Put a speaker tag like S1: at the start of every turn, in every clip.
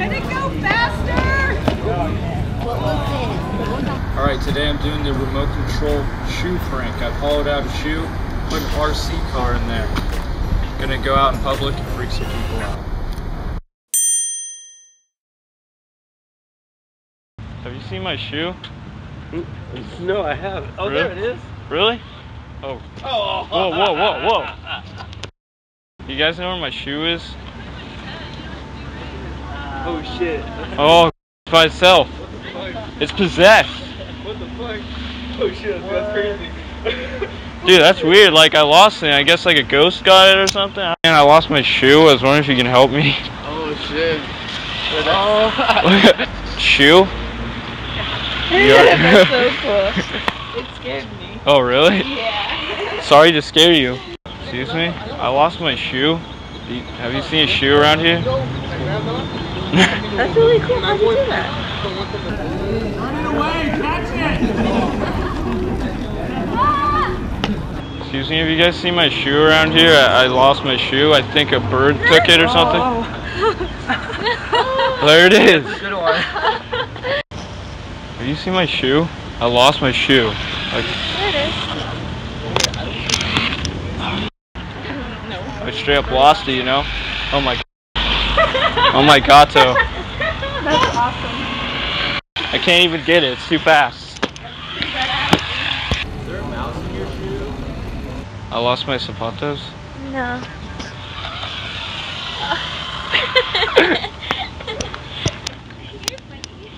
S1: Can it go faster?
S2: Alright, today I'm doing the remote control shoe prank. I've hollowed out a shoe, put an RC car in there. Gonna go out in public and freak some people out. Have you seen my shoe?
S3: No, I haven't. Oh, really? There it is.
S2: Really? Oh.
S3: Oh.
S2: Whoa, whoa, whoa, whoa. You guys know where my shoe is?
S3: Oh shit.
S2: Oh, it's by itself.
S3: What the fuck?
S2: It's possessed.
S3: What the fuck? Oh shit, that's crazy.
S2: Dude, that's weird. Like, I lost it. I guess like a ghost got it or something. And I lost my shoe. I was wondering if you can help me.
S3: Oh shit.
S2: Oh. Shoe?
S1: That's so cool. It scared me.
S2: Oh, really?
S1: Yeah.
S2: Sorry to scare you. Excuse me? I lost my shoe. Have you seen a shoe around here?
S1: That's really cool. How'd you do that?
S4: Running away, catch it!
S2: Excuse me, have you guys seen my shoe around here? I lost my shoe. I think a bird took it or something.
S1: Oh.
S2: There it is.
S3: Good one.
S2: Have you seen my shoe? I lost my shoe. Like,
S1: There it is.
S2: I straight up lost it, you know? Oh my. Oh my gato.
S1: That's awesome.
S2: I can't even get it. It's too fast.
S3: Is there a mouse in your shoe?
S2: I lost my zapatos.
S1: No.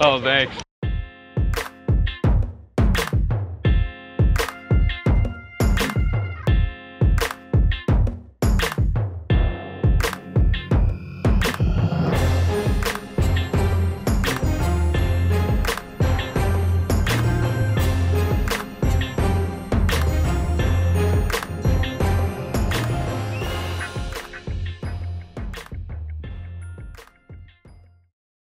S2: Oh, thanks.